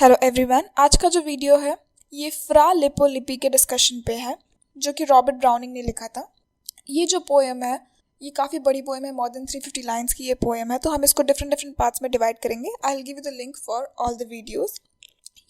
Hello everyone, आज का जो वीडियो है ये फ्रा लिपोलिपि के डिस्कशन पे है जो कि रॉबर्ट ब्राउनिंग ने लिखा था। ये जो पोएम है ये काफ़ी बड़ी पोएम है, मोर देन 350 लाइन्स की ये पोएम है। तो हम इसको डिफरेंट डिफरेंट पार्ट्स में डिवाइड करेंगे। I will give you the link for all the videos.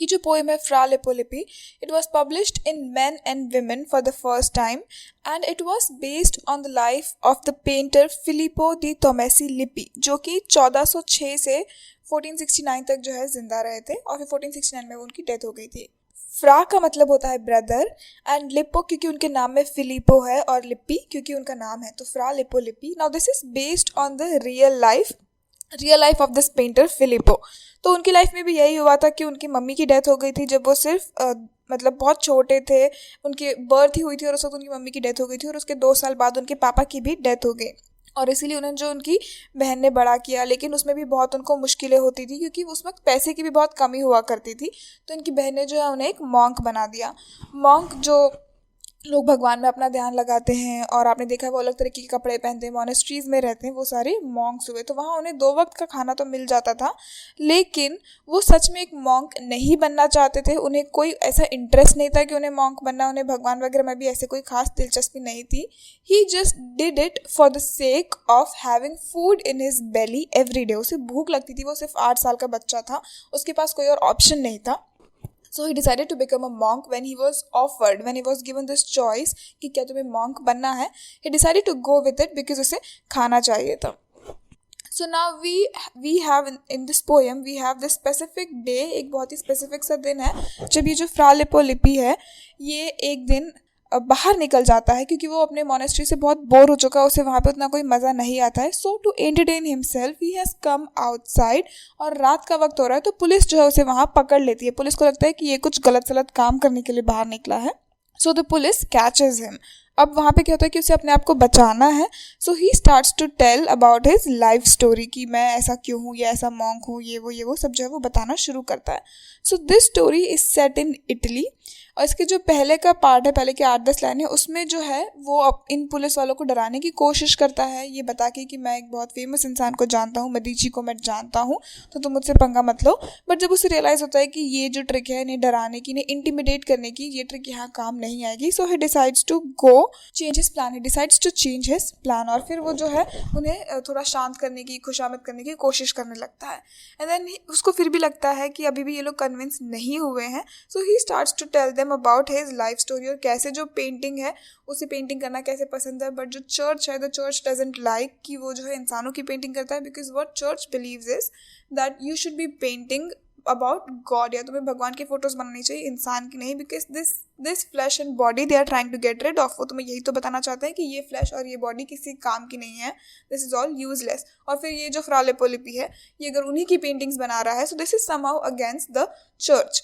ये जो पोएम है Fra Lippo Lippi, it was published in Men and Women for the first time and it was based on the life of the painter Filippo di Tommaso Lippi, जो कि 1406 से 1469 तक जो है जिंदा रहे थे और फिर 1469 में उनकी डेथ हो गई थी। फ्रा का मतलब होता है ब्रदर एंड लिपो क्योंकि उनके नाम में फिलिपो है और लिपि क्योंकि उनका नाम है, तो फ्रा लिपो लिपि। Now this is based on the real life of this painter Filippo. तो उनकी लाइफ में भी यही हुआ था कि उनकी मम्मी की डेथ हो गई थी जब वो सिर्फ मतलब बहुत छोटे थे। उनकी बर्थ ही हुई थी और उस वक्त उनकी मम्मी की डेथ हो गई थी और उसके 2 साल बाद उनके पापा की भी डेथ हो गई और इसीलिए उन्हें जो उनकी बहन ने बड़ा किया, लेकिन उसमें भी बहुत उनको मुश्किलें होती थी क्योंकि उस वक्त पैसे की भी बहुत कमी हुआ करती थी। तो इनकी बहन ने जो है उन्हें एक मॉन्क बना दिया। मॉन्क जो लोग भगवान में अपना ध्यान लगाते हैं और आपने देखा है वो अलग तरीके के कपड़े पहनते हैं, मॉनेस्ट्रीज में रहते हैं, वो सारे मॉन्क्स हुए। तो वहाँ उन्हें 2 वक्त का खाना तो मिल जाता था, लेकिन वो सच में एक मॉन्क नहीं बनना चाहते थे। उन्हें कोई ऐसा इंटरेस्ट नहीं था कि उन्हें मॉन्क बनना, उन्हें भगवान वगैरह में भी ऐसे कोई खास दिलचस्पी नहीं थी। He just did it for the sake of having food in his belly every day. उसे भूख लगती थी, वो सिर्फ 8 साल का बच्चा था, उसके पास कोई और ऑप्शन नहीं था। So he decided to become a monk when he was given this choice कि क्या तुम्हें monk बनना है। He decided to go with it because उसे खाना चाहिए था। So now we have in this poem we have this specific day, एक बहुत ही specific सा दिन है जब ये जो फ्रा लिपोलिपि है ये एक दिन बाहर निकल जाता है क्योंकि वो अपने मोनेस्ट्री से बहुत बोर हो चुका है, उसे वहाँ पे उतना कोई मज़ा नहीं आता है। So to entertain himself he has come outside, और रात का वक्त हो रहा है तो पुलिस जो है उसे वहाँ पकड़ लेती है। पुलिस को लगता है कि ये कुछ गलत सलत काम करने के लिए बाहर निकला है। So the police catches him. अब वहाँ पे क्या होता है कि उसे अपने आप को बचाना है। So he starts to tell about his life story कि मैं ऐसा क्यों हूँ या ऐसा मॉन्क हूँ, ये वो सब जो है वो बताना शुरू करता है। So this story is set in Italy और इसके जो पहले का पार्ट है, पहले के 8-10 लाइन है, उसमें जो है वो इन पुलिस वालों को डराने की कोशिश करता है ये बता के कि मैं एक बहुत फेमस इंसान को जानता हूँ, मदीची को मैं जानता हूँ, तो तुम मुझसे पंगा मत लो। बट जब उसे रियलाइज़ होता है कि ये जो ट्रिक है इन्हें डराने की, इन्हें इंटिमिडेट करने की, ये ट्रिक यहाँ काम नहीं आएगी। So he decides to go change his plan, he decides to change his plan, और फिर वो जो है उन्हें थोड़ा शांत करने की, खुशामद करने की कोशिश करने लगता है। एंड देन उसको फिर भी लगता है कि अभी भी ये लोग कन्विंस नहीं हुए हैं। So he starts to tell them about his life story और कैसे जो पेंटिंग है उसे पेंटिंग करना कैसे पसंद है। बट जो चर्च है, द चर्च डजंट लाइक कि वो जो है इंसानों की पेंटिंग करता है, because what church believes is that you should be painting about God, या तुम्हें भगवान की फोटोज बनानी चाहिए, इंसान की नहीं, because this flesh and body they are trying to get rid of. वो तुम्हें यही तो बताना चाहते हैं कि ये फ्लैश और ये बॉडी किसी काम की नहीं है, दिस इज ऑल यूजलेस। और फिर ये जो फ्रा लिपोलिपि है ये अगर उन्हीं की पेंटिंग्स बना रहा है, so this is somehow against the church.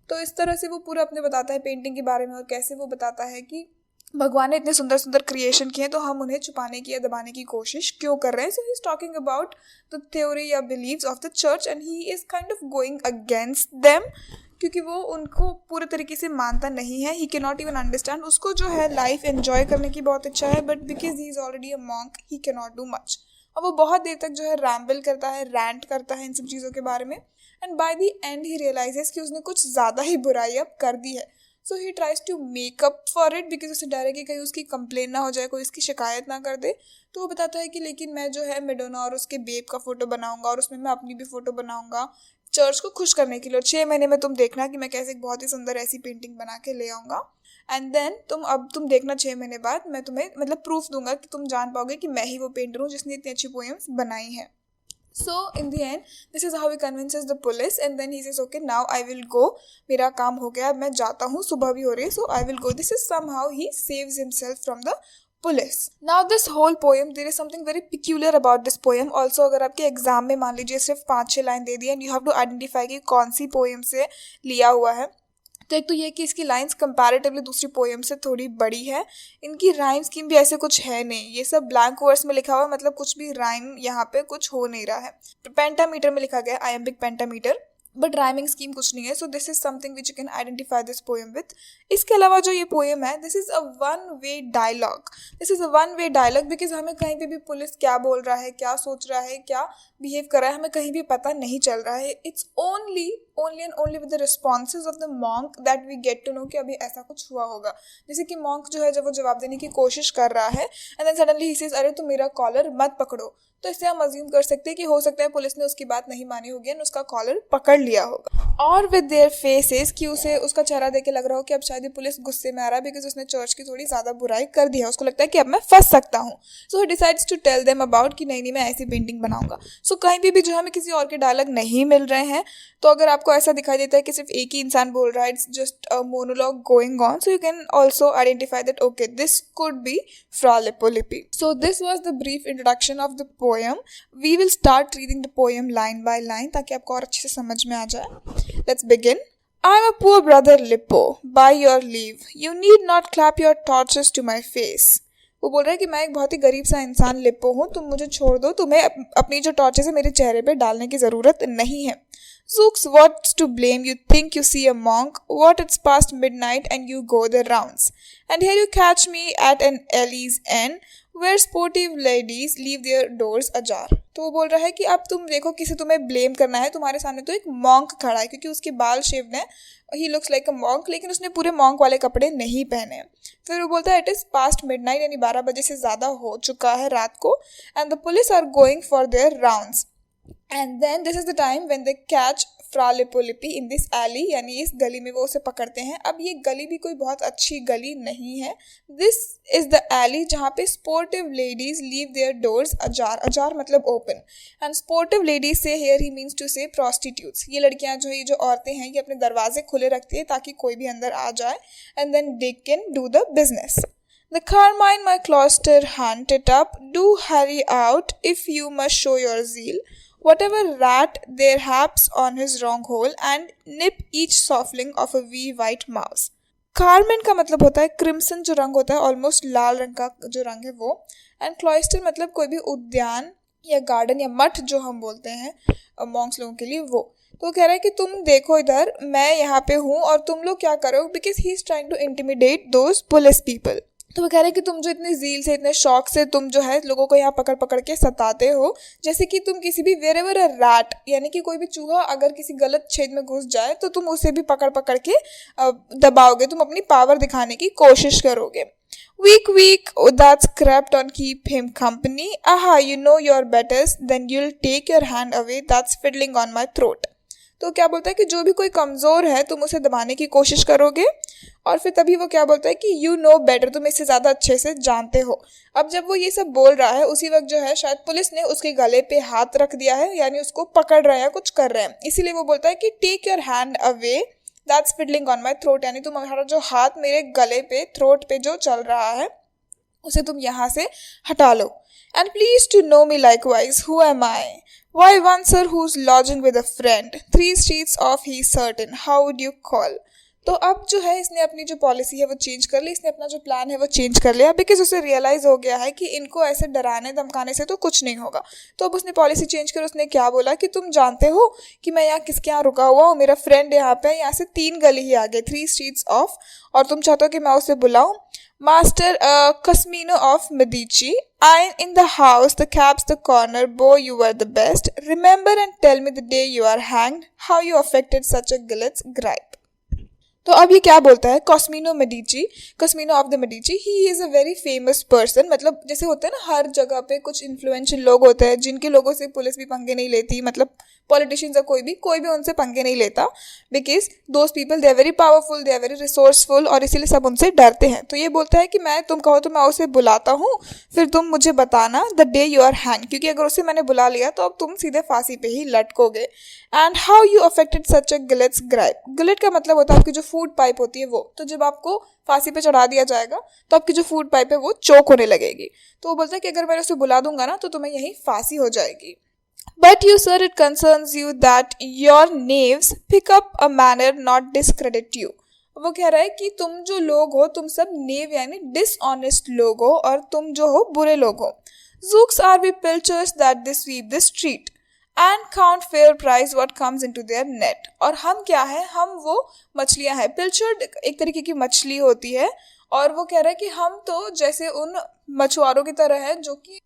तो इस तरह से वो पूरा अपने बताता है पेंटिंग के बारे में और कैसे वो बताता है कि भगवान ने इतने सुंदर सुंदर क्रिएशन किए हैं तो हम उन्हें छुपाने की या दबाने की कोशिश क्यों कर रहे हैं। So he is talking about the theory या believes of the church and he is kind of going against them, क्योंकि वो उनको पूरे तरीके से मानता नहीं है। He can not even understand. उसको जो है लाइफ एंजॉय करने की बहुत इच्छा है, but because he is already a monk he can not do much. और वो बहुत देर तक जो है रैम्बल करता है, रैंट करता है इन सब चीज़ों के बारे में। And by the end he realises कि उसने कुछ ज़्यादा ही बुराई अब कर दी है। So he tries to make up for it, because उसे डर है कि कहीं उसकी कंप्लेन ना हो जाए, कोई उसकी शिकायत ना कर दे। तो वो बताता है कि लेकिन मैं जो है मेडोना और उसके बेब का फ़ोटो बनाऊंगा और उसमें मैं अपनी भी फ़ोटो बनाऊंगा चर्च को खुश करने के लिए। और 6 महीने में तुम देखना कि मैं कैसे एक बहुत ही सुंदर ऐसी पेंटिंग बना के ले आऊँगा। एंड देन तुम देखना 6 महीने बाद मैं तुम्हें मतलब प्रूफ दूंगा कि तुम जान पाओगे कि मैं ही वो पेंटर हूँ जिसने इतनी अच्छी पोएम्स बनाई हैं। So in the end, this is how he convinces the police and then he says, okay, now I will go. मेरा काम हो गया, मैं जाता हूँ, सुबह भी हो रही है, so I will go. This is somehow he saves himself from the police. Now this whole poem, there is something very peculiar about this poem. Also अगर आपके एग्जाम में मान लीजिए सिर्फ 5-6 line they the and you have to identify कि कौन सी poem से लिया हुआ है, तो एक तो ये कि इसकी लाइंस कंपैरेटिवली दूसरी पोएम से थोड़ी बड़ी है। इनकी राइम स्कीम भी ऐसे कुछ है नहीं, ये सब ब्लैंक वर्ड्स में लिखा हुआ है, मतलब कुछ भी राइम यहाँ पे कुछ हो नहीं रहा है। पेंटामीटर में लिखा गया, iambic pentameter. But rhyming scheme कुछ नहीं है. So this is something which you can identify this poem with. इसके अलावा जो ये पोएम है, this is a one way dialogue. This is a one way dialogue because हमें कहीं पे भी पुलिस क्या बोल रहा है, क्या सोच रहा है, क्या बिहेव कर रहा है, हमें कहीं भी पता नहीं चल रहा है. It's only and only with the responses of the monk that we get to know कि अभी ऐसा कुछ हुआ होगा. जैसे कि मॉन्क जो है जब वो जवाब देने की कोशिश कर रहा है and then suddenly he says अरे तुम मेरा कॉलर मत पकड़ो, तो इससे हम अज्यूम कर सकते हैं कि हो सकता है पुलिस ने उसकी बात नहीं मानी होगी और उसका कॉलर पकड़ लिया होगा. और विद देयर फेसेस कि उसे उसका चेहरा देख के लग रहा हो कि अब शायद ये पुलिस गुस्से में आ रहा है बिकॉज उसने चर्च की थोड़ी ज़्यादा बुराई कर दी है, उसको लगता है कि अब मैं फंस सकता हूँ. So he decides to tell them about कि नहीं मैं ऐसी पेंटिंग बनाऊंगा. सो कहीं भी जो हमें किसी और के डायलॉग नहीं मिल रहे हैं, तो अगर आपको ऐसा दिखाई देता है कि सिर्फ एक ही इंसान बोल रहा है, it's just a monologue going on, so you can also identify that okay this could be Fra Lippo Lippi. So this was the brief introduction of the poem. We will start reading the poem line by line ताकि आपको और अच्छे से समझ में आ जाए. Let's begin. I'm a poor brother Lippo. By your leave, you need not clap your torches to my face. वो बोल रहा है कि मैं एक बहुत ही गरीब सा इंसान लिप्पो हूँ, तुम मुझे छोड़ दो, तुम्हें अपनी जो टॉर्चेस है मेरे चेहरे पे डालने की ज़रूरत नहीं है. Zooks, what's to blame? You think you see a monk? What, it's past midnight and you go the rounds. And here you catch me at an alley's end where sportive ladies leave their doors ajar. तो वो बोल रहा है कि अब तुम देखो किसे तुम्हें ब्लेम करना है, तुम्हारे सामने तो एक मॉन्क खड़ा है क्योंकि उसके बाल शेव्ड हैं, he looks like a monk, लेकिन उसने पूरे मॉन्क वाले कपड़े नहीं पहने हैं. फिर वो बोलता है इट इज़ पास्ट मिडनाइट यानी 12 बजे से ज़्यादा हो चुका है रात को, and the police are going for their rounds. And then this is the time when they catch Fra Lippo Lippi in this Eli, यानी इस गली में वो उसे पकड़ते हैं. अब ये गली भी कोई बहुत अच्छी गली नहीं है. दिस इज द एली जहाँ पे sportive ladies leave their doors ajar. Ajar मतलब ओपन, एंड स्पोर्टिव लेडीज से here he means to say prostitutes. ये लड़कियाँ जो ये जो औरतें हैं ये अपने दरवाजे खुले रखती है ताकि कोई भी अंदर आ जाए, and then they can do the business. The carmine my cloister hunt it up, do hurry out if you must show your zeal. Whatever rat there haps on his wrong hole and nip each softling of a wee white mouse. Carmen का मतलब होता है crimson जो रंग होता है, almost लाल रंग का जो रंग है वो. एंड क्लॉइस्टर मतलब कोई भी उद्यान या गार्डन या मठ जो हम बोलते हैं मॉन्क्स लोगों के लिए वो. तो कह रहा है कि तुम देखो इधर, मैं यहाँ पे हूँ और तुम लोग क्या करो, because he is trying to intimidate those police people. तो वो कह रहे हैं कि तुम जो इतने ज़ील से इतने शौक से तुम जो है लोगों को यहाँ पकड़ पकड़ के सताते हो, जैसे कि तुम किसी भी वेरेवर अ रैट यानी कि कोई भी चूहा अगर किसी गलत छेद में घुस जाए तो तुम उसे भी पकड़ पकड़ के दबाओगे, तुम अपनी पावर दिखाने की कोशिश करोगे. Weak, weak, oh, that's crept on keep him company. Aha, you know your betters, then you'll take your hand away, that's fiddling on my throat. तो क्या बोलता है कि जो भी कोई कमज़ोर है तुम उसे दबाने की कोशिश करोगे, और फिर तभी वो क्या बोलता है कि यू नो बेटर, तुम इससे ज़्यादा अच्छे से जानते हो. अब जब वो ये सब बोल रहा है उसी वक्त जो है शायद पुलिस ने उसके गले पे हाथ रख दिया है, यानी उसको पकड़ रहे हैं, कुछ कर रहे हैं, इसीलिए वो बोलता है कि take your hand away, that's fiddling on my throat, यानी तुम्हारा जो हाथ मेरे गले पे थ्रोट पे जो चल रहा है उसे तुम यहाँ से हटा लो. And please to know me likewise, who am I? Why one sir who's lodging with a friend, 3 streets off he's certain, how would you call? तो अब जो है इसने अपनी जो पॉलिसी है वो चेंज कर ली, इसने अपना जो प्लान है वो चेंज कर लिया, बिकॉज उसे रियलाइज़ हो गया है कि इनको ऐसे डराने धमकाने से तो कुछ नहीं होगा. तो अब उसने पॉलिसी चेंज कर उसने क्या बोला कि तुम जानते हो कि मैं यहाँ किसके यहाँ रुका हुआ हूँ, मेरा फ्रेंड यहाँ पे है, यहाँ से 3 गली ही आगे, 3 streets off, और तुम चाहते हो कि मैं उसे बुलाऊँ. Master Cosmino of Medici, I'm in the house, the cab's the corner, boy you were the best. Remember and tell me the day you are hanged, how you affected such a guilt's gripe. तो अब ये क्या बोलता है, Cosimo of the Medici, he is a very famous person. मतलब जैसे होता है ना हर जगह पे कुछ इन्फ्लुएंशियल लोग होते हैं जिनके लोगों से पुलिस भी पंगे नहीं लेती, मतलब पॉलिटिशियंस या कोई भी उनसे पंगे नहीं लेता, because those people they are very powerful, they are very resourceful, और इसीलिए सब उनसे डरते हैं. तो ये बोलता है कि मैं तुम कहो तो मैं उसे बुलाता हूँ, फिर तुम मुझे बताना the day you are hang, क्योंकि अगर उसे मैंने बुला लिया तो अब तुम सीधे फांसी पे ही लटकोगे. And how you affected such a gullet's gripe. Gullet का मतलब होता है आपकी जो फूड पाइप होती है वो, तो जब आपको फांसी पे चढ़ा दिया जाएगा तो आपकी जो फूड पाइप है वो चोक होने लगेगी. तो वो बोलता है कि अगर मैं उसे बुला दूंगा ना तो तुम्हें यही फांसी हो जाएगी. But you sir, it concerns you that your knaves pick up a manner not discredit you. वो कह रहा है कि तुम जो लोग हो तुम सब नेव यानी डिसऑनेस्ट लोग हो और तुम जो हो बुरे लोग हो. Zooks are we pilchers that they sweep the street. And count fair price what comes into their net. और हम क्या है, हम वो मछलियां हैं। पिल्चर्ड एक तरीके की मछली होती है और वो कह रहा है कि हम तो जैसे उन मछुआरों की तरह है जो कि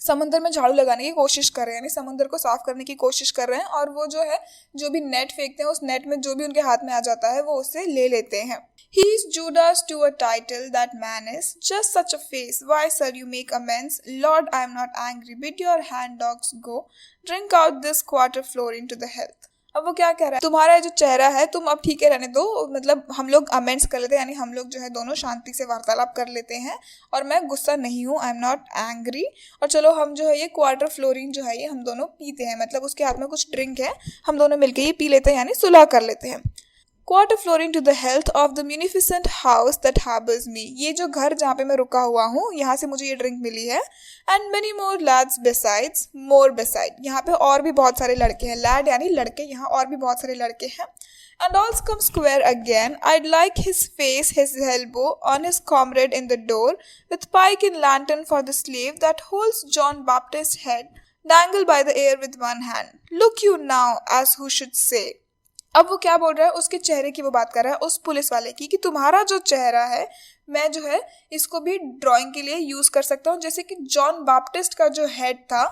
समुद्र में झाड़ू लगाने की कोशिश कर रहे हैं, यानी समुद्र को साफ करने की कोशिश कर रहे हैं, और वो जो है जो भी नेट फेंकते हैं उस नेट में जो भी उनके हाथ में आ जाता है वो उससे ले लेते हैं। He is Judas to a title, that man is just such a face. Why, sir, you make amends? Lord, I am not angry. Bid your hand dogs go. Drink out this quarter florine to the health. अब वो क्या कह रहा है, तुम्हारा जो चेहरा है तुम अब ठीक है रहने दो, मतलब हम लोग अमेंड्स कर लेते हैं, यानी हम लोग जो है दोनों शांति से वार्तालाप कर लेते हैं और मैं गुस्सा नहीं हूँ, आई एम नॉट एंग्री, और चलो हम जो है ये क्वार्टर फ्लोरिन जो है ये हम दोनों पीते हैं, मतलब उसके हाथ में कुछ ड्रिंक है, हम दोनों मिलकर ये पी लेते हैं, यानी सुलह कर लेते हैं। Quarter florin to the health of the munificent house that harbours me. ये जो घर जहाँ पे मैं रुका हुआ हूँ यहाँ से मुझे ये ड्रिंक मिली है। And many more lads besides, more beside, यहाँ पे और भी बहुत सारे लड़के हैं, लैड यानी लड़के, यहाँ और भी बहुत सारे लड़के हैं। And all come square again. I'd like his face, his elbow on his comrade in the door, with pike and lantern for the slave that holds John Baptist's head, dangled by the air with one hand. Look you now, as who should say. अब वो क्या बोल रहा है, उसके चेहरे की वो बात कर रहा है, उस पुलिस वाले की, कि तुम्हारा जो चेहरा है मैं जो है इसको भी ड्राइंग के लिए यूज कर सकता हूँ, जैसे कि जॉन बाप्टिस्ट का जो हेड था,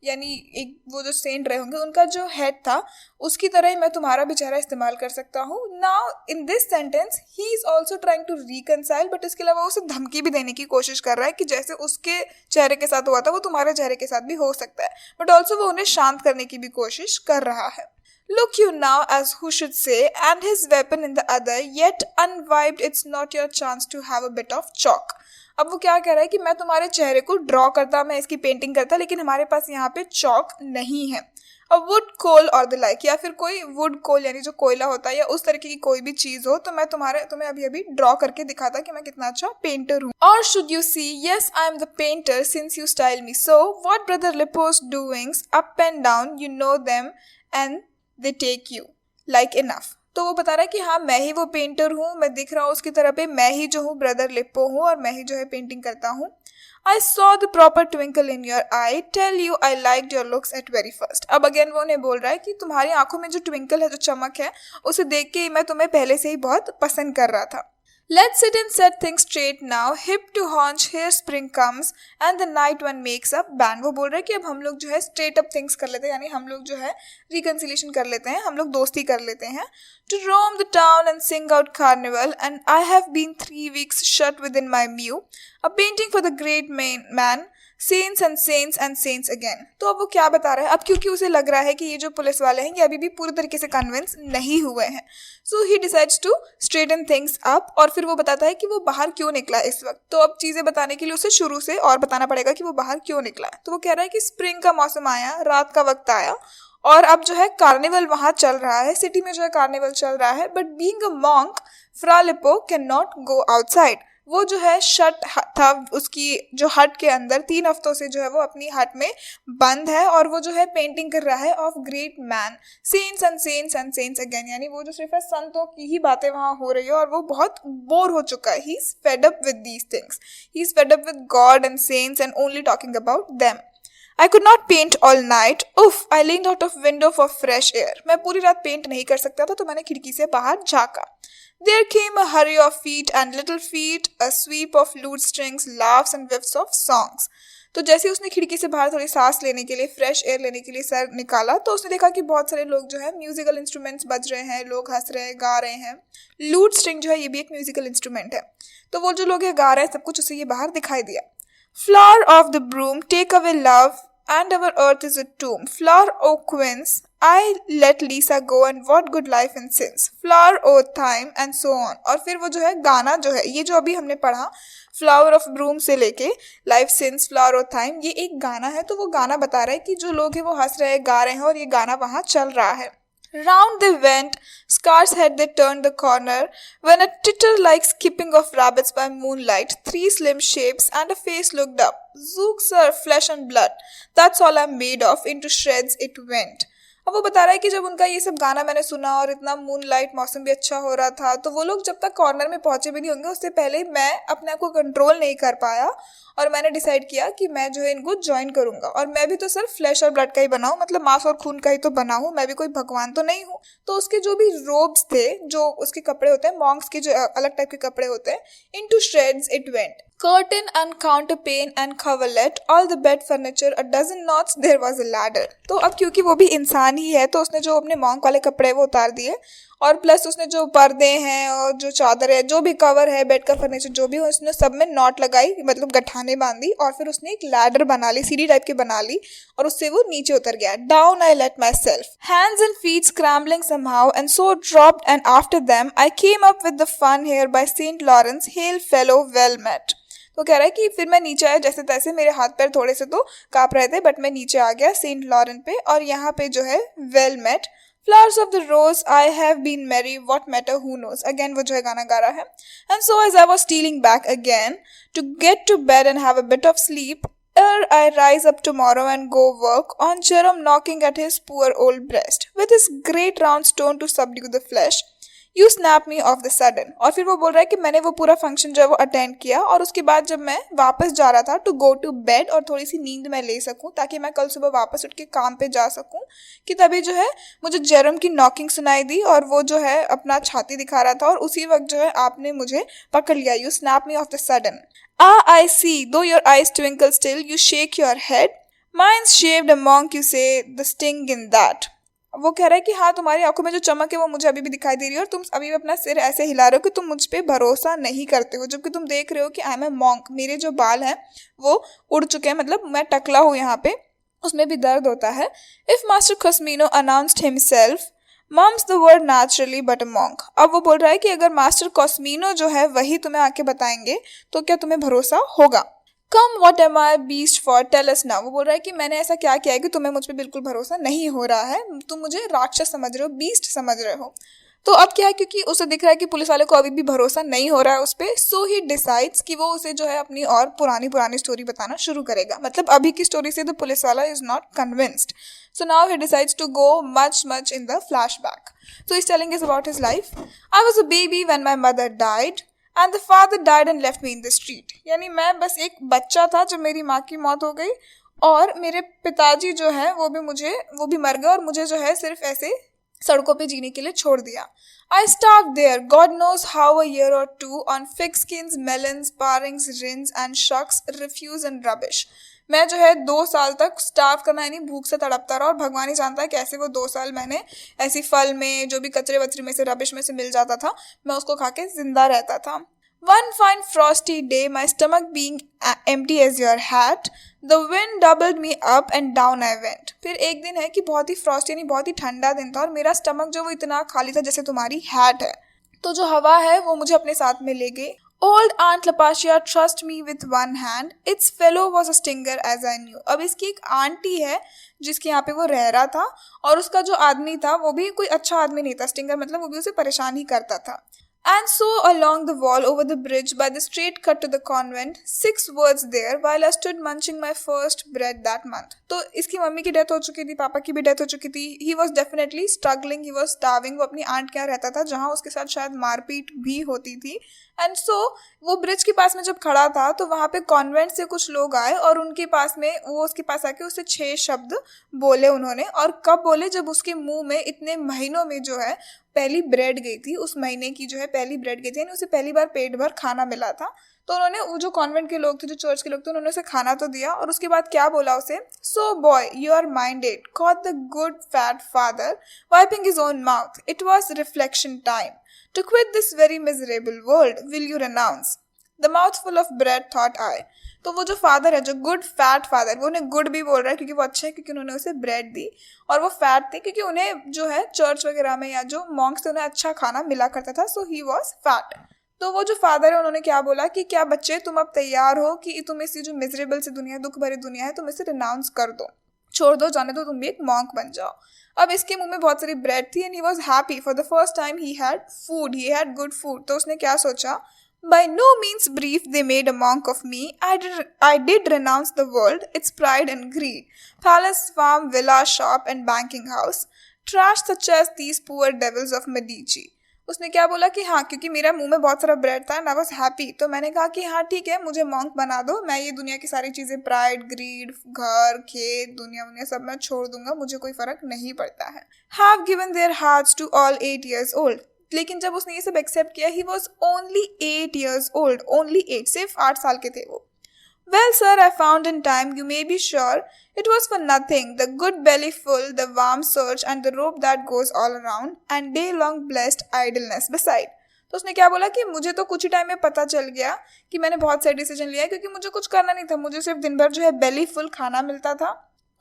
यानी एक वो जो सेंट रहे होंगे उनका जो हेड था, उसकी तरह ही मैं तुम्हारा भी चेहरा इस्तेमाल कर सकता हूँ। Now in this sentence he is also trying to reconcile, but इसके अलावा उसे धमकी भी देने की कोशिश कर रहा है कि जैसे उसके चेहरे के साथ हुआ था वो तुम्हारे चेहरे के साथ भी हो सकता है, बट ऑल्सो वो उन्हें शांत करने की भी कोशिश कर रहा है। Look you now, as who should say, and his weapon in the other, yet unwiped, it's not your chance to have a bit of chalk. अब वो क्या कह रहा है कि मैं तुम्हारे चेहरे को ड्रॉ करता, मैं इसकी पेंटिंग करता, लेकिन हमारे पास यहाँ पे चौक नहीं है। अब वुड कोल और द लाइक, या फिर कोई वुड कोल यानी जो कोयला होता है या उस तरीके की कोई भी चीज हो, तो मैं तुम्हें अभी अभी ड्रॉ करके दिखाता कि मैं कितना अच्छा पेंटर हूँ। और should you see, yes I am the painter since you style me so, what brother Lippo's doings up and down, you know them and they take you like enough. तो वो बता रहा है कि हाँ मैं ही वो पेंटर हूँ, मैं दिख रहा हूँ उसकी तरह पे, मैं ही जो हूँ ब्रदर लिप्पो हूँ और मैं ही जो है पेंटिंग करता हूँ। I saw the proper twinkle in your eye, tell you I liked your looks at very first. अब अगेन वो उन्हें बोल रहा है कि तुम्हारी आंखों में जो ट्विंकल है, जो चमक है, उसे देख के मैं तुम्हें पहले से ही बहुत पसंद कर रहा था। Let's sit and set things straight now, hip to haunch, here spring comes and the night one makes up band। वो बोल रहे हैं कि अब हम लोग जो है straight up things कर लेते हैं, यानी हम लोग जो है reconciliation कर लेते हैं, हम लोग दोस्ती कर लेते हैं। To roam the town and sing out carnival, and I have been 3 weeks shut within my mew, a painting for the great man, saints and saints and saints again। तो अब वो क्या बता रहा है, अब क्योंकि उसे लग रहा है कि ये जो पुलिस वाले हैं ये अभी भी पूरी तरीके से कन्विंस नहीं हुए हैं, so he decides to straighten things up. और फिर वो बताता है कि वो बाहर क्यों निकला इस वक्त। तो अब चीजें बताने के लिए उसे शुरू से और बताना पड़ेगा कि वो बाहर क्यों निकला है। तो वो कह रहा है कि स्प्रिंग का मौसम आया, रात का वक्त आया, और अब जो है कार्निवल वहां चल रहा है, सिटी में जो है कार्निवल चल रहा है, but being a monk Fra lipo can not go outside. वो जो है शट था, उसकी जो हट के अंदर 3 हफ्तों से जो है वो अपनी हट में बंद है, और वो जो है पेंटिंग कर रहा है of great man, saints and saints and saints again, यानी वो जो सिर्फ है संतों की ही बातें वहाँ हो रही है और वो बहुत बोर हो चुका है। He is fed up with these things, he is fed up with God and saints and only talking about them. I could not paint all night. Oof, I leaned out of window for fresh air. मैं पूरी रात paint नहीं कर सकता था, तो मैंने खिड़की से बाहर झाँका। There came a hurry of feet and little feet, a sweep of lute strings, laughs and whiffs of songs. तो जैसे उसने खिड़की से बाहर थोड़ी सांस लेने के लिए, फ्रेश एयर लेने के लिए सर निकाला, तो उसने देखा कि बहुत सारे लोग जो है म्यूजिकल इंस्ट्रूमेंट्स बज रहे हैं, लोग हंस रहे हैं, गा रहे हैं। लूट स्ट्रिंग जो है ये भी एक म्यूजिकल इंस्ट्रूमेंट है। तो वो जो लोग है गा रहे हैं, सब कुछ उसे ये बाहर दिखाई दिया। Flower of the broom, take away love, and our earth is a tomb. Flower, O queens, I let Lisa go, and what good life in sins. Flower, O time, and so on. और फिर वो जो है गाना जो है, ये जो अभी हमने पढ़ा, फ्लावर ऑफ ब्रूम से लेके life since, flower of time, ये एक गाना है। तो वो गाना बता रहा है कि जो लोग हैं वो हंस रहे हैं, गा रहे हैं, और ये गाना वहाँ चल रहा है। Round they went, scarce had they turned the corner, when a titter like skipping of rabbits by moonlight, 3 slim shapes and a face looked up. Zook sir, flesh and blood, that's all I'm made of, into shreds it went. अब वो बता रहा है कि जब उनका ये सब गाना मैंने सुना और इतना मूनलाइट, मौसम भी अच्छा हो रहा था, तो वो लोग जब तक कॉर्नर में पहुंचे भी नहीं होंगे उससे पहले मैं अपने आप को कंट्रोल नहीं कर पाया, और मैंने डिसाइड किया कि मैं जो है इनको ज्वाइन करूंगा। और मैं भी तो सिर्फ फ्लैश और ब्लड का ही बना हूँ, मतलब मांस और खून का ही तो बना हूँ, मैं भी कोई भगवान तो नहीं हूँ। तो उसके जो भी रोब्स थे, जो उसके कपड़े होते हैं, मॉन्क्स के जो अलग टाइप के कपड़े होते हैं, into shreds it went. Curtain and counterpane and coverlet, all the bed furniture, a dozen knots, there was a ladder। तो अब क्योंकि वो भी इंसान ही है तो उसने जो अपने मॉन्क वाले कपड़े वो उतार दिए, और प्लस उसने जो पर्दे हैं और जो चादर है, जो भी कवर है, बेड का फर्नीचर जो भी हो, उसने सब में नॉट लगाई, मतलब गठाने बांधी, और फिर उसने एक लैडर बना ली, सीढ़ी टाइप की बना ली, और उससे वो नीचे उतर गया। Down I let myself, hands and feet scrambling somehow and so dropped, and after them I came up with the fun hare by Saint Lawrence, hail fellow well met. तो कह रहा है कि फिर मैं नीचे आया जैसे तैसे, मेरे हाथ पैर थोड़े से तो कांप रहे थे, बट मैं नीचे आ गया सेंट लॉरेंस पे, और यहाँ पे जो है well met. Flowers of the rose I have been merry, what matter who knows. Again वो जो है गाना गा रहा है। And so as I was stealing back again to get to bed and have a bit of sleep, ere I rise up tomorrow and go work, on Jerome knocking at his poor old breast with his great round stone to subdue the flesh, you snap me of the sudden. और फिर वो बोल रहा है कि मैंने वो पूरा फंक्शन जो है वो अटेंड किया, और उसके बाद जब मैं वापस जा रहा था टू गो टू बेड, और थोड़ी सी नींद मैं ले सकूं ताकि मैं कल सुबह वापस उठ के काम पे जा सकूं, कि तभी जो है मुझे जेरम की नॉकिंग सुनाई दी, और वो जो है अपना छाती दिखा रहा था, और उसी वक्त जो है आपने मुझे पकड़ लिया। You snap me of the sudden. I see though your eyes twinkle still, you shake your head, mine's shaved a monk, you say the sting in that. वो कह रहा है कि हाँ, तुम्हारी आंखों में जो चमक है वो मुझे अभी भी दिखाई दे रही है, और तुम अभी भी अपना सिर ऐसे हिला रहे हो कि तुम मुझ पे भरोसा नहीं करते हो, जबकि तुम देख रहे हो कि आई एम ए मॉन्क, मेरे जो बाल हैं वो उड़ चुके हैं, मतलब मैं टकला हूँ यहाँ पे, उसमें भी दर्द होता है। If master Cosimo announced himself mum's the word naturally but a monk. अब वो बोल रहा है कि अगर मास्टर कॉस्मिनो जो है वही तुम्हें आके बताएंगे तो क्या तुम्हें भरोसा होगा। Come what am I beast for tell us now. वो बोल रहा है कि मैंने ऐसा क्या किया है कि तुम्हें मुझ पर बिल्कुल भरोसा नहीं हो रहा है, तुम मुझे राक्षस समझ रहे हो, बीस्ट समझ रहे हो। तो अब क्या है, क्योंकि उसे दिख रहा है कि पुलिस वाले को अभी भी भरोसा नहीं हो रहा है उस पर, सो ही डिसाइड्स कि वो उसे जो है अपनी और पुरानी स्टोरी बताना शुरू करेगा। मतलब अभी की स्टोरी से तो पुलिस वाला is not convinced, so now he decides to go much in the flashback. So is telling us about his life. I was a baby when my mother died and the father died and left me in the street. यानी मैं बस एक बच्चा था जब मेरी माँ की मौत हो गई, और मेरे पिताजी जो है वो भी मर गए, और मुझे जो है सिर्फ ऐसे सड़कों पे जीने के लिए छोड़ दिया। आई starved there, God knows how a year or two, on fig skins, melons, parings, rins and shucks, refuse and rubbish। मैं जो है 2 साल तक स्टार्व करना, यानी भूख से तड़पता रहा, और भगवान ही जानता है कैसे वो 2 साल मैंने ऐसी फल में, जो भी कचरे वचरे में से, रबिश में से मिल जाता था, मैं उसको खा के जिंदा रहता था। One fine frosty day, my stomach being empty as your hat, the wind doubled me up and down I went। फिर एक दिन है कि बहुत ही फ्रॉस्टी, यानी बहुत ही ठंडा दिन था, और मेरा स्टमक जो वो इतना खाली था जैसे तुम्हारी हैट है, तो जो हवा है वो मुझे अपने साथ में ले गई। Old Aunt Lapashia trust me with one hand, its fellow was a stinger as I knew। अब इसकी एक आंटी है जिसके यहाँ पे वो रह रहा था, और उसका जो आदमी था वो भी कोई अच्छा आदमी नहीं था, स्टिंगर मतलब वो भी उसे परेशान ही करता था। And so along the wall over the bridge by the straight cut to the convent, 6 words there while I stood munching my first bread that month। तो इसकी मम्मी की डेथ हो चुकी थी, पापा की भी डेथ हो चुकी थी, he was definitely struggling, he was starving। वो अपनी आंट के यहाँ रहता था जहाँ उसके साथ शायद मारपीट भी होती थी। एंड सो वो ब्रिज के पास में जब खड़ा था तो वहाँ पे कॉन्वेंट से कुछ लोग आए, और उनके पास में वो उसके पास आके उससे 6 शब्द बोले उन्होंने। और कब बोले, जब उसके मुंह में इतने महीनों में जो है पहली ब्रेड गई थी, उस महीने की जो है पहली ब्रेड गई थी, यानी उसे पहली बार पेट भर खाना मिला था। तो उन्होंने, वो जो कॉन्वेंट के लोग थे, जो चर्च के लोग थे, उन्होंने उसे खाना तो दिया, और उसके बाद क्या बोला उसे, so boy you are minded, caught the good fat father wiping his own mouth, it was reflection time, to quit this very miserable world, will you renounce the mouthful of bread, thought I। तो वो जो father है, जो good fat father, वो उन्हें good भी बोल रहा है क्योंकि वो अच्छे है, क्योंकि उन्होंने उसे ब्रेड दी, और वो फैट थे क्योंकि उन्हें जो है चर्च वगैरह में या जो मॉन्क्स थे उन्हें अच्छा खाना मिला करता था, सो ही वॉज फैट। तो वो जो फादर है उन्होंने क्या बोला कि क्या बच्चे तुम अब तैयार हो कि तुम इस जो मिजरेबल से दुनिया, दुख भरी दुनिया है, तुम इसे रिनाउंस कर दो, छोड़ दो, जाने दो, तुम भी एक मॉन्क बन जाओ। अब इसके मुंह में बहुत सारी ब्रेड थी, and he was happy for the first time, he had food, he had good food. तो उसने क्या सोचा, by no means brief they made a monk of me, I did renounce the world, its pride and greed, palace, farm, villa, shop and banking house, trash such as these poor devils of Medici, उसने क्या बोला कि हाँ, क्योंकि मेरा मुंह में बहुत सारा ब्रेड था एंड आई वाज हैप्पी, तो मैंने कहा कि हाँ ठीक है, मुझे मॉन्क बना दो, मैं ये दुनिया की सारी चीज़ें, प्राइड, ग्रीड, घर, खेत, दुनिया वुनिया सब मैं छोड़ दूंगा, मुझे कोई फर्क नहीं पड़ता है। Have given their hearts to all 8 years old। लेकिन जब उसने ये सब एक्सेप्ट किया, he was only 8 years old, only 8, सिर्फ 8 साल के थे वो। Well, sir, I found in time, you may be sure, it was for nothing. The good belly full, the warm surge, and the rope that goes all around, and day-long blessed idleness beside. तो उसने क्या बोला कि मुझे तो कुछ ही time में पता चल गया कि मैंने बहुत सही डिसीजन लिया है, क्योंकि मुझे कुछ करना नहीं था, मुझे सिर्फ दिन भर जो है बेली फुल खाना मिलता था,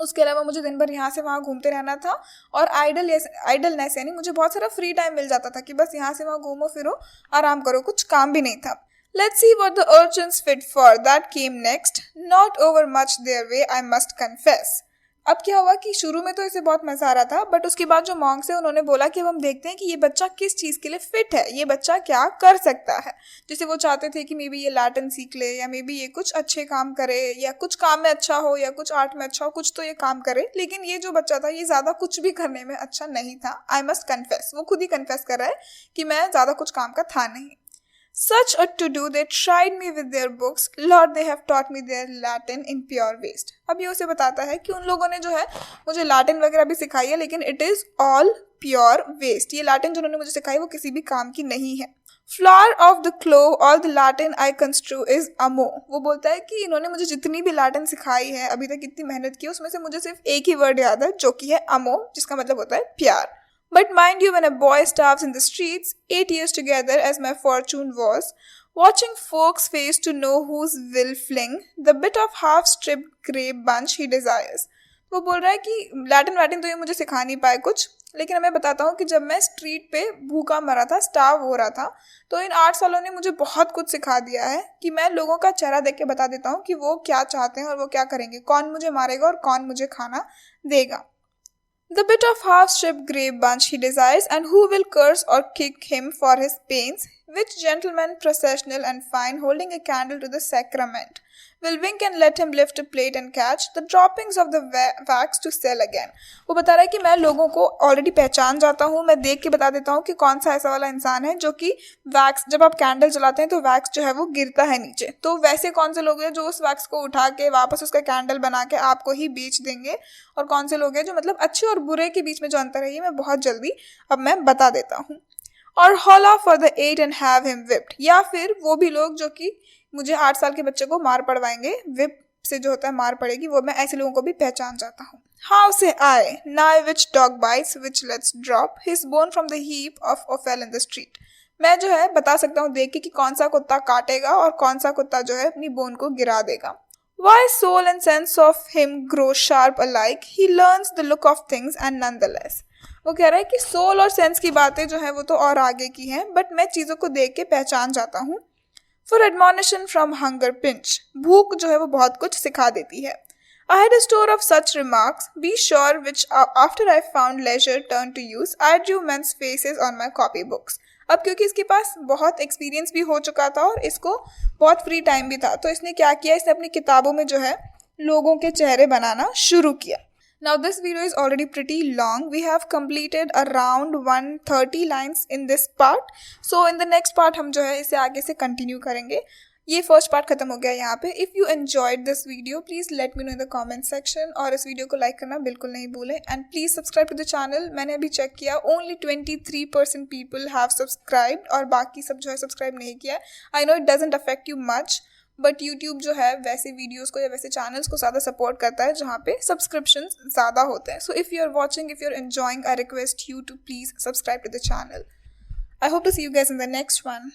उसके अलावा मुझे दिन भर यहाँ से वहाँ घूमते रहना था, और आइडलनेस यानी मुझे बहुत सारा फ्री टाइम मिल जाता था कि बस यहाँ से वहाँ घूमो फिरो, आराम करो, कुछ काम भी नहीं था। Let's see what the urchins fit for. That came next. Not over much their way, I must confess. अब क्या हुआ कि शुरू में तो इसे बहुत मजा आ रहा था, बट उसके बाद जो मॉन्क्स है उन्होंने बोला कि अब हम देखते हैं कि ये बच्चा किस चीज़ के लिए फिट है, ये बच्चा क्या कर सकता है। जैसे वो चाहते थे कि मे बी ये लैटिन सीख ले, या मे बी ये कुछ अच्छे काम करे, या कुछ काम में अच्छा हो, या कुछ आर्ट में अच्छा हो, कुछ तो ये काम करे। लेकिन ये जो बच्चा था ये ज़्यादा कुछ भी करने में अच्छा नहीं था। आई मस्ट कन्फेस, वो खुद ही कन्फेस कर रहा है कि मैं ज़्यादा कुछ काम का था नहीं। Such a to-do, they tried me with their books. Lord, they have taught me their Latin in pure waste. अब ये उसे बताता है कि उन लोगों ने जो है मुझे लैटिन वगैरह भी सिखाई है, लेकिन it is all pure waste. ये लैटिन जिन्होंने मुझे सिखाई वो किसी भी काम की नहीं है। Flower of the clove, all the Latin I construe is amo. वो बोलता है कि इन्होंने मुझे जितनी भी लैटिन सिखाई है, अभी तक इतनी मेहनत की, उसमें से मुझे सिर्फ एक ही वर्ड याद है, जो कि है amo, जिसका मतलब होता है प्यार। But mind you, when a boy starves in the streets, 8 years together as my fortune was, watching folks' face to know whose will fling the bit of half-stripped grape bunch he desires. वो बोल रहा है कि Latin वैटिन तो ये मुझे सिखा नहीं पाए कुछ, लेकिन मैं बताता हूँ कि जब मैं स्ट्रीट पे भूखा मरा था, स्टार्व हो रहा था, तो इन 8 सालों ने मुझे बहुत कुछ सिखा दिया है कि मैं लोगों का चेहरा देख के बता देता हूँ कि वो क्या चाहते हैं और वो क्या करेंगे, कौन मुझे मारेगा और कौन मुझे खाना देगा। The bit of half-stripped grape bunch he desires, and who will curse or kick him for his pains? Which gentleman, processional and fine, holding a candle to the sacrament, will wink and let him lift a plate and catch the droppings of the wax to sell again? वो बता रहा है कि मैं लोगों को already पहचान जाता हूँ, मैं देख के बता देता हूँ कि कौन सा ऐसा वाला इंसान है जो कि वैक्स, जब आप कैंडल जलाते हैं तो वैक्स जो है वो गिरता है नीचे, तो वैसे कौन से लोग हैं जो उस वैक्स को उठा के वापस उसका कैंडल बना के आपको ही बेच देंगे, और कौन से लोग हैं जो मतलब अच्छे और बुरे के बीच में जो अंतर है ये मैं बहुत जल्दी अब मैं बता देता हूँ। और हॉला for the 8 and have him whipped, या फिर वो भी लोग जो कि मुझे 8 साल के बच्चे को मार पड़वाएंगे, विप से जो होता है मार पड़ेगी, वो मैं ऐसे लोगों को भी पहचान जाता हूँ। How say I now which dog bites which lets drop his bone from the heap of offal in the street. मैं जो है बता सकता हूँ देख के कि कौन सा कुत्ता काटेगा और कौन सा कुत्ता जो है अपनी बोन को गिरा देगा। Why soul and sense of him grow sharp alike, he learns the look of things and nonetheless. वो कह रहा है कि सोल और सेंस की बातें जो है वो तो और आगे की हैं, बट मैं चीज़ों को देख के पहचान जाता हूँ। For admonition from hunger pinch, भूख जो है वो बहुत कुछ सिखा देती है। I had a store of such remarks, be sure, which after I found leisure turned to use, I drew men's faces on my copy books. अब क्योंकि इसके पास बहुत एक्सपीरियंस भी हो चुका था और इसको बहुत फ्री टाइम भी था, तो इसने क्या किया, इसने अपनी किताबों में जो है लोगों के चेहरे बनाना शुरू किया। Now this video is already pretty long. We have completed around 130 lines in this part. So in the next part हम जो है इसे आगे से continue करेंगे। ये फर्स्ट पार्ट खत्म हो गया यहाँ पे। If you enjoyed this video please let me know in the comment section, और इस वीडियो को लाइक करना बिल्कुल नहीं भूलें, and please subscribe to the channel. मैंने अभी चेक किया, ओनली 23% पीपल हैव सब्सक्राइब्ड और बाकी सब जो है सब्सक्राइब नहीं किया। I know it doesn't affect you much, but YouTube जो है वैसे वीडियोस को या वैसे चैनल्स को ज़्यादा सपोर्ट करता है जहाँ पे सब्सक्रिप्शन ज़्यादा होते हैं। So if you are watching, if you are enjoying, I request you to please subscribe to the channel. I hope to see you guys in the next one.